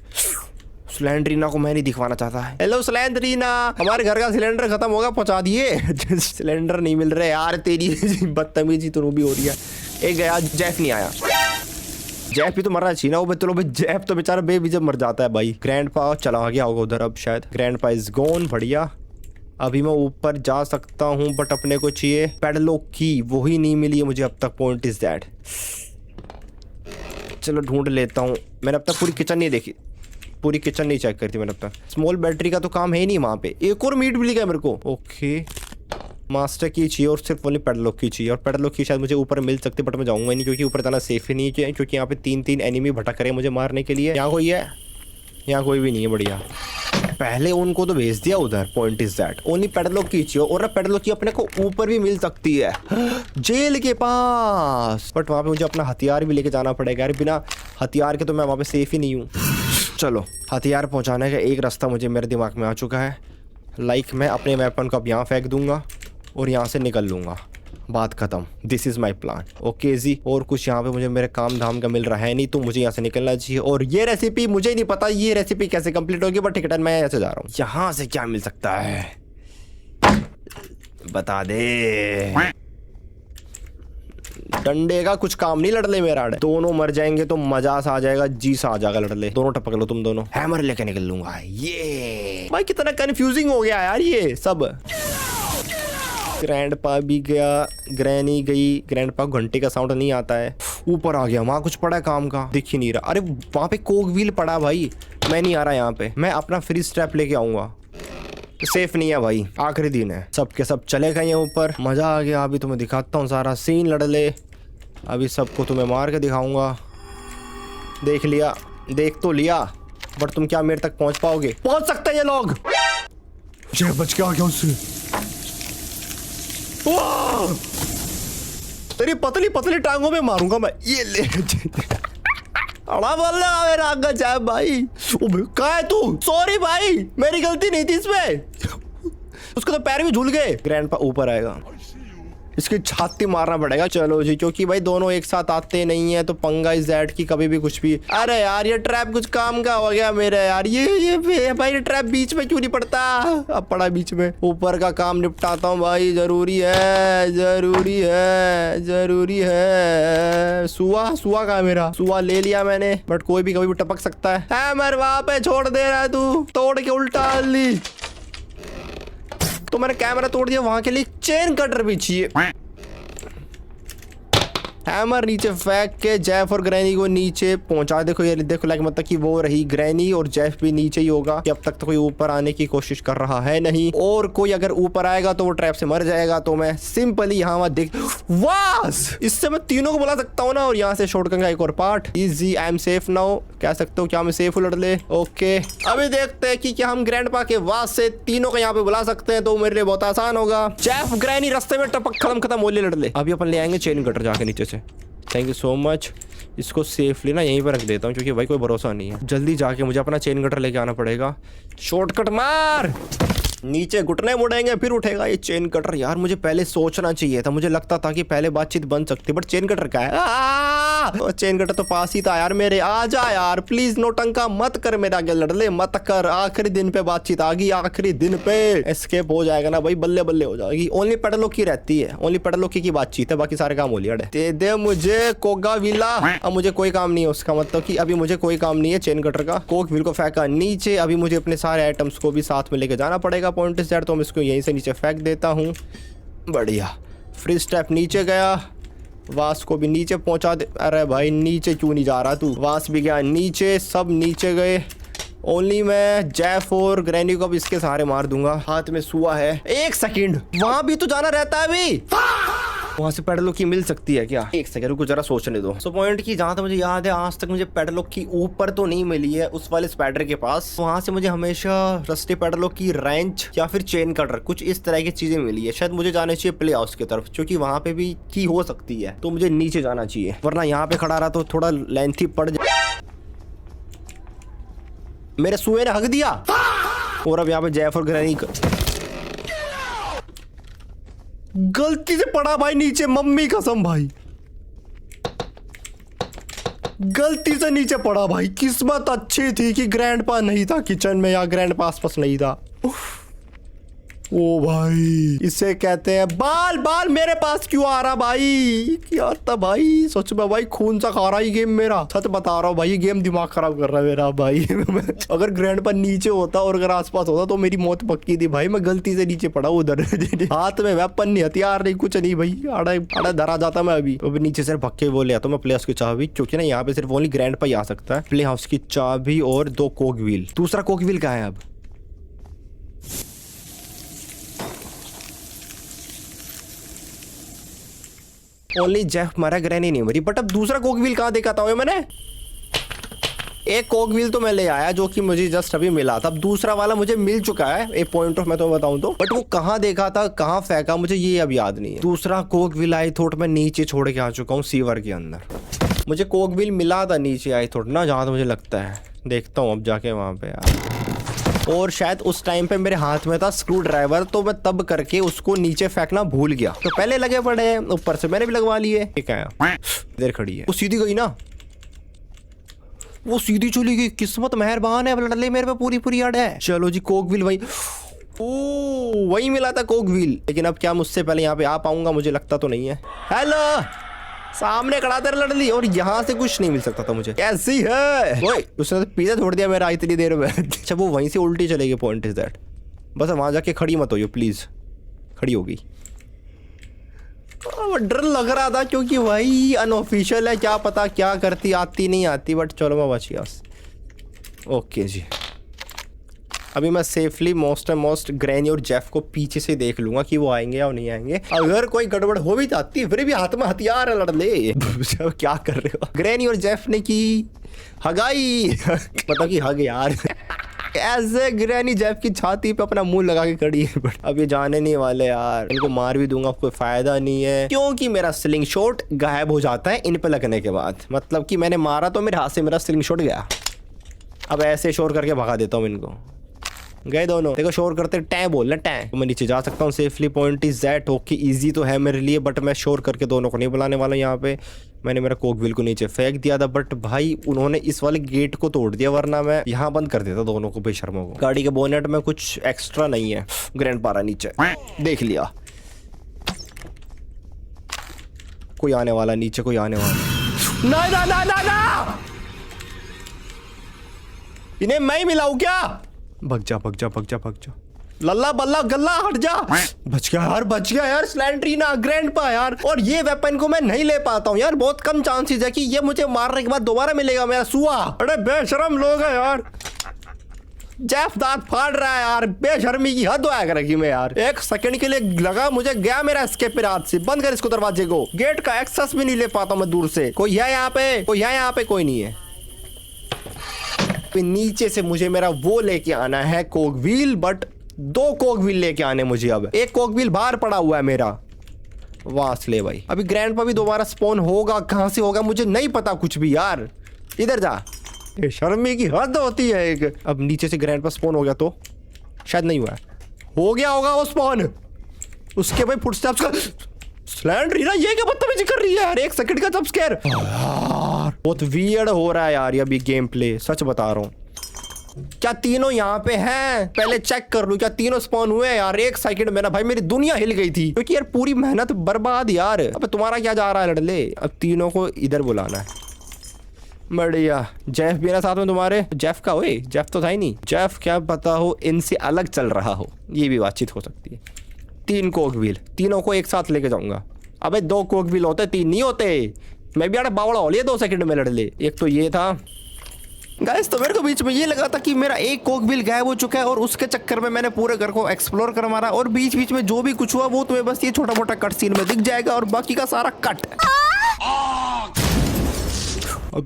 स्लेंडरीना को मैं नहीं दिखवाना चाहता है। हेलो स्लेंडरीना, हमारे घर का सिलेंडर खत्म होगा, पहुंचा दिए सिलेंडर नहीं मिल रहे यार, तेरी बदतमीजी तो भी हो रही है। एक गया, जेफ नहीं आया। जेफ भी तो मरना चाहिए ना वो। चलो भाई जेफ तो बेचारा बेवजह मर जाता है भाई। ग्रैंडपा चला गया होगा उधर अब शायद। ग्रैंडपा इज गॉन, बढ़िया। अभी मैं ऊपर जा सकता हूँ, बट अपने को चाहिए पैडलॉक की, वही नहीं मिली है मुझे अब तक। पॉइंट इज दैट, चलो ढूंढ लेता हूँ। मैंने अब तक पूरी किचन नहीं देखी, पूरी किचन नहीं चेक करती मैंने अब तक। स्मॉल बैटरी का तो काम है ही नहीं वहाँ पे। एक और मीट मिल गया मेरे को। ओके मास्टर की चाहिए और सिर्फ ओनली पैडलॉक की चाहिए। और पैडलॉक की शायद मुझे ऊपर मिल सकती, बट मैं जाऊंगा नहीं, क्योंकि ऊपर जाना सेफ ही नहीं है, क्योंकि यहाँ पे 3 एनिमी भटक रहे हैं मुझे मारने के लिए। यहाँ कोई है? यहाँ कोई भी नहीं है, बढ़िया। पहले उनको तो भेज दिया उधर। Point is that only padlock की चाहिए, और पैडलॉक की अपने को ऊपर भी मिल सकती है जेल के पास, बट वहाँ पे मुझे अपना हथियार भी लेके जाना पड़ेगा यार। बिना हथियार के तो मैं वहाँ पे सेफ ही नहीं हूँ। चलो हथियार पहुँचाने का एक रास्ता मुझे मेरे दिमाग में आ चुका है। लाइक मैं अपने वेपन को अब यहाँ फेंक दूंगा और यहाँ से निकल लूँगा, बात खत्म। This is my plan. Okay ji, और कुछ यहाँ पे मुझे मेरे काम धाम का मिल रहा है नहीं, तो मुझे यहाँ से निकलना चाहिए। और ये रेसिपी मुझे नहीं पता ये रेसिपी कैसे कंप्लीट होगी, बट टिकट मैं यहाँ से जा रहा हूँ। यहाँ से क्या मिल सकता है बता दे। डंडे का कुछ काम नहीं लड़ले मेरा। दोनों मर जाएंगे तो मजा सा आ जाएगा, जी सा आ जाएगा लड़ले। दोनों टपक लो तुम दोनों। हैमर लेके निकल लूंगा। ये भाई कितना कंफ्यूजिंग हो गया यार ये सब। ग्रैंडपा भी गया, ग्रैनी गई। ग्रैंडपा घंटे का साउंड नहीं आता है। ऊपर आ गया, वहाँ कुछ पड़ा है काम का, दिख ही नहीं रहा। अरे वहाँ पे कोक व्हील पड़ा भाई, मैं नहीं आ रहा यहाँ पे। मैं अपना फ्री स्ट्रैप लेके आऊंगा, सेफ नहीं है भाई, आखिरी दिन है। सबके सब चले गए ऊपर, मजा आ गया। अभी तुम्हें दिखाता हूँ सारा सीन लड़ले। अभी सबको तुम्हें मार के दिखाऊंगा। देख लिया, देख तो लिया, बट तुम क्या मेरे तक पहुंच पाओगे? पहुंच सकते हैं ये लोग। ये बच के आ गया उससे। तेरी पतली पतली टांगों में मारूंगा मैं। ये ले अड़ा बोल रहा मेरा आगा जाए भाई। कहाँ है तू? सॉरी भाई, मेरी गलती नहीं थी इसमें। उसको तो पैर भी झूल गए। ग्रैंडपा ऊपर आएगा। इसकी छाती मारना पड़ेगा। चलो जी, क्योंकि भाई दोनों एक साथ आते नहीं है तो पंगा इज दैट की कभी भी कुछ भी। अरे यार ये ट्रैप कुछ काम का हो गया मेरा यार। ये भाई ट्रैप बीच में क्यों नहीं पड़ता? अब पड़ा बीच में। ऊपर का काम निपटाता हूँ भाई, जरूरी है जरूरी है जरूरी है। सुआ कहाँ है मेरा? सुआ ले लिया मैंने, बट कोई भी कभी भी टपक सकता है। हैमर वहां पे छोड़ दे रहा है तू, तोड़ के उल्टा डाल दी। तो मैंने कैमरा तोड़ दिया, वहां के लिए चेन कटर भी चाहिए। हैमर नीचे फेंक के जेफ और ग्रैनी को नीचे पहुंचा। देखो ये देखो, लाइक मतलब कि वो रही ग्रैनी और जेफ भी नीचे ही होगा। कि अब तक तो कोई ऊपर आने की कोशिश कर रहा है नहीं, और कोई अगर ऊपर आएगा तो वो ट्रैप से मर जाएगा। तो मैं सिंपली यहाँ देख वास, इससे मैं तीनों को बुला सकता हूँ ना। और यहाँ से शॉटगन का एक और part. Easy, I am safe now. कह सकते हो क्या मैं सेफ हूँ लड़ले? ओके, अभी देखते हैं कि क्या हम ग्रैंडपा के वास से तीनों को यहाँ पे बुला सकते हैं, तो मेरे लिए बहुत आसान होगा। जेफ ग्रैनी रास्ते में टपक खत्म हो लड़ले। अभी अपन ले आएंगे चेन कटर जाके नीचे से। Thank you so much. इसको सेफली ना यहीं पर रख देता हूँ, क्योंकि भाई कोई भरोसा नहीं है। जल्दी जाके मुझे अपना चेन कटर लेके आना पड़ेगा। शॉर्टकट मार, नीचे घुटने मुड़ेंगे फिर उठेगा ये चेन कटर। यार मुझे पहले सोचना चाहिए था, मुझे लगता था कि पहले बातचीत बन सकती, बट चेन कटर क्या है? चेन कटर तो पास ही था यार मेरे। आ जा यार प्लीज, नोटंका मत कर मेरा आगे लड़ले मत कर। आखिरी दिन पे बातचीत आ गई, आखिरी दिन पे एस्केप हो जाएगा ना भाई, बल्ले बल्ले हो जाएगी। ओनली पेडलोकी की रहती है, ओनली पेडलोकी की बातचीत है, बाकी सारे काम हो लिया। दे दे मुझे कोगा विला। अब मुझे कोई काम नहीं है उसका मतलब कि अभी मुझे कोई काम नहीं है चेन कटर का। कोक व्हील को फेंका नीचे। अभी मुझे अपने सारे आइटम्स को भी साथ में लेके जाना पड़ेगा पॉइंट इज दैट। तो मैं इसको यहीं से नीचे फेंक देता हूँ। बढ़िया, फ्री स्टेप नीचे गया। वास को भी नीचे पहुंचा दे। अरे भाई नीचे क्यों नहीं जा रहा तू? वास भी गया नीचे, सब नीचे गए। ओनली मैं जेफ और ग्रैनी को अब इसके सहारे मार दूंगा। हाथ में सुआ है। एक सेकंड, वहां भी तो जाना रहता है अभी। वहां से पेडलोक की मिल सकती है क्या? एक सेकंड रुको, जरा सोचने दो। सो पॉइंट की जहां तक मुझे याद है आज तक मुझे पेडलोक की ऊपर तो नहीं मिली है, उस वाले स्पाइडर के पास। वहां से मुझे हमेशा रस्टी पेडलोक की रेंच या फिर चेन कटर कुछ इस तरह की चीजें मिली है। शायद मुझे जाना चाहिए प्ले हाउस की तरफ, क्योंकि वहां पे भी की हो सकती है। तो मुझे नीचे जाना चाहिए, वरना यहाँ पे खड़ा रहा तो थोड़ा लेंथी पड़ जाए। मेरे सुए ने हक दिया। और अब यहाँ पे जेफ और ग्रैनी गलती से पड़ा भाई नीचे। मम्मी कसम भाई, गलती से नीचे पड़ा भाई। किस्मत अच्छी थी कि ग्रैंडपा नहीं था किचन में या ग्रैंडपा आसपास नहीं था। ओ भाई, इसे कहते हैं बाल। बाल मेरे पास क्यों आ रहा भाई? क्या था भाई? सच में भाई खून सा खा रहा है गेम मेरा। सच बता रहा हूँ भाई, ये गेम दिमाग खराब कर रहा है मेरा भाई। अगर ग्रैंडपा नीचे होता और अगर आसपास होता तो मेरी मौत पक्की थी भाई। मैं गलती से नीचे पड़ा उधर। हाथ में वेपन नहीं, हथियार नहीं, कुछ नहीं भाई। आड़ा धरा जाता मैं अभी। अभी नीचे से भक्के वो ले आता मैं प्ले हाउस की चाबी, क्योंकि ना यहाँ पे सिर्फ ओनली ग्रैंडपा ही आ सकता है। प्ले हाउस की चाबी और 2 कोक व्हील। दूसरा कोक व्हील कहाँ है अब? ओनली जेफ मरा, ग्रैनी नहीं मरी। बट अब दूसरा कोक व्हील कहाँ देखा था मैंने? एक कोक व्हील तो मैं ले आया जो कि मुझे जस्ट अभी मिला था। अब दूसरा वाला मुझे मिल चुका है। एक पॉइंट ऑफ मैं तो बताऊं तो, बट वो कहाँ देखा था, कहाँ फेंका, मुझे ये अब याद नहीं है। दूसरा कोक व्हील आई थॉट मैं नीचे छोड़ के आ चुका हूँ सीवर के अंदर। मुझे कोक व्हील मिला था नीचे आई थॉट ना, जहाँ तो मुझे लगता है। देखता हूँ अब जाके वहां पे यार। और शायद उस टाइम पे मेरे हाथ में था स्क्रू ड्राइवर, तो मैं तब करके उसको नीचे फेंकना भूल गया। तो पहले लगे पड़े हैं, ऊपर से मैंने भी लगवा लिए। ठीक है, इधर खड़ी है। वो सीधी गई ना, वो सीधी चली गई। किस्मत मेहरबान है, लड़ले मेरे पे पूरी पूरी अड़ है। चलो जी, कोक व्हील वही वही मिला था कोक व्हील। लेकिन अब क्या मुझसे पहले यहाँ पे आ पाऊंगा? मुझे लगता तो नहीं है। हेलो, सामने खड़ा कर लड़ली, और यहाँ से कुछ नहीं मिल सकता था मुझे। कैसी है ओए? उसने तो पीछे छोड़ दिया मेरा इतनी देर में। अच्छा, वो वहीं से उल्टी चलेगी। पॉइंट इज दैट, बस वहां जाके खड़ी मत हो प्लीज। खड़ी हो गई। डर लग रहा था क्योंकि भाई अनऑफिशियल है, क्या पता क्या करती, आती नहीं आती। बट चलो मैं बच गया। ओके जी, अभी मैं सेफली मोस्ट ग्रैनी और जेफ को पीछे से देख लूंगा कि वो आएंगे या नहीं आएंगे। अगर कोई गड़बड़ हो भी जाती फिर भी हाथ में हथियार है लड़ले। क्या कर रहे हो? ग्रैनी और जेफ ने की हगाई। पता कि हग यार। ऐसे ग्रैनी जेफ की छाती पे अपना मुंह लगा के खड़ी है। बट अब ये जाने नहीं वाले यार, इनको मार भी दूंगा कोई फायदा नहीं है, क्योंकि मेरा स्लिंग शॉट गायब हो जाता है इन पे लगने के बाद। मतलब कि मैंने मारा तो मेरे हाथ से मेरा स्लिंग शॉट गया। अब ऐसे शोर करके भगा देता हूँ इनको। गए दोनों। देखो शोर करते टै बोलना टै। तो मैं नीचे जा सकता हूँ safely. Point is that okay, easy तो है मेरे लिए, बट मैं शोर करके दोनों को नहीं बुलाने वाला। यहाँ पे मैंने मेरा कोकविल को नीचे फेंक दिया था, बट भाई उन्होंने इस वाले गेट को तोड़ दिया, वरना मैं यहाँ बंद कर देता दोनों को बेशर्मों को। गाड़ी के बोनेट में कुछ एक्स्ट्रा नहीं है। ग्रैंड पारा नीचे देख लिया, कोई आने वाला नीचे, कोई आने वाला। ना ना ना ना ना, इन्हें मैं ही मिलाऊं क्या? भग जा भग जा भग जा भग जा, लल्ला बल्ला गल्ला हट जा। बच गया यार, बच गया यार। स्लैंड्रीना ग्रैंडपा यार। और ये वेपन को मैं नहीं ले पाता हूँ यार, बहुत कम चांसेस है कि ये मुझे मारने के बाद दोबारा मिलेगा मेरा सुआ। अरे बेशरम लोग है यार। जेफ दांत फाड़ रहा है यार, बेशर्मी की हद होया करेगी मैं यार। एक सेकंड के लिए लगा मुझे गया मेरा एस्केप हाथ से। बंद कर इसको दरवाजे को। गेट का एक्सेस भी नहीं ले पाता मैं दूर से। कोई है यहाँ पे? कोई है यहाँ पे? कोई नहीं है। नीचे से मुझे मेरा वो लेके आना है कोकविल, बट 2 कोकविल लेके आने मुझे। अब एक कोकविल बाहर पड़ा हुआ है मेरा। वाह ले भाई। अभी ग्रैंडपा भी दोबारा स्पॉन होगा, कहां से होगा मुझे नहीं पता कुछ भी यार। इधर जा, ये शर्मी की हद होती है एक। अब नीचे से ग्रैंडपा स्पॉन हो गया तो शायद नहीं हुआ है। हो गया होगा वो स्पॉन। उसके भाई फुटस्टेप्स का स्लैंडरीना ये क्या बदतमीजी कर रही है यार। एक सेकंड का जंप स्केयर यार, बहुत वियर्ड हो रहा है यार अभी गेम प्ले, सच बता रहा हूँ। क्या तीनों यहाँ पे हैं? पहले चेक कर लूं क्या तीनों स्पॉन हुए हैं यार। एक सेकंड में ना भाई मेरी दुनिया हिल गई थी, क्योंकि यार पूरी मेहनत बर्बाद यार। अब तुम्हारा क्या जा रहा है लड़ले? अब तीनों को इधर बुलाना है। बढ़िया। जेफ भी ना साथ में तुम्हारे? जेफ का ओए, जेफ तो था ही नहीं। जेफ क्या पता हो इनसे अलग चल रहा हो, ये भी बातचीत हो सकती है। 3 कोकविल, तीनों को एक साथ लेके जाऊंगा। अबे 2 कोकविल होते, 3 नहीं होते। मैं भी यार बावड़ा हो लिया 2 सेकंड में लड़ले। एक तो ये था गाइस, तो मेरे को बीच में ये लगा था कि मेरा एक कोकविल गायब हो चुका है, और उसके चक्कर में मैंने पूरे घर को एक्सप्लोर कर मारा। और बीच बीच में जो भी कुछ हुआ वो तुम्हें बस ये छोटा मोटा कट सीन में दिख जाएगा, और बाकी का सारा कट।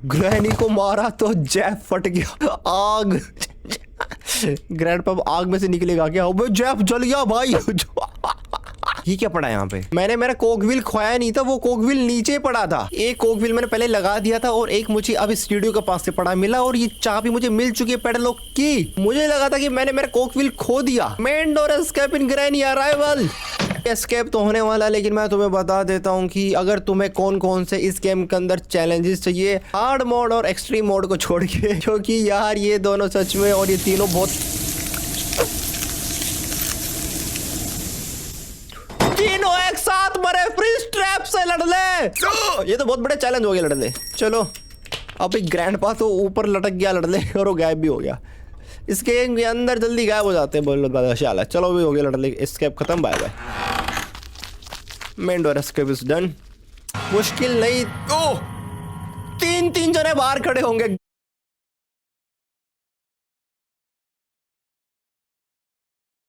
ग्रैनी को मारा तो जेफ फट गया। आग ग्रैंडपा आग में से निकलेगा क्या? जेफ जल गया भाई। ये क्या पड़ा यहाँ पे? मैंने मेरा कोकविल खोया नहीं था, वो कोकविल नीचे पड़ा था। एक कोकविल मैंने पहले लगा दिया था, और एक मुझे अब स्टूडियो के पास से पड़ा मिला, और ये चाबी मुझे मिल चुकी है पेडलॉक की। मुझे लगा था कि मैंने मेरा कोकविल खो दिया। मेन डोर एस्केप इन ग्रैनी अराइवल। एस्केप तो होने वाला, लेकिन मैं तुम्हें बता देता हूँ कि अगर तुम्हें कौन कौन से इस गेम के अंदर चैलेंजेस चाहिए हार्ड मोड और एक्सट्रीम मोड को छोड़ के, क्योंकि यार ये दोनों सच में, और ये तीनों बहुत तीनों एक साथ मरे फ्री स्ट्रैप से लड़ले। ये तो बहुत बड़े चैलेंज हो गए लड़ले। चलो अब ग्रैंडपा तो ऊपर लटक गया लड़ले, और वो गायब भी हो गया। इस गेम के अंदर जल्दी गायब हो जाते हैं बोलो शाला। चलो भी हो गया लड़ले, एस्केप खत्म। Bye bye. Main door escape is done. मुश्किल नहीं। 3 जने बाहर खड़े होंगे।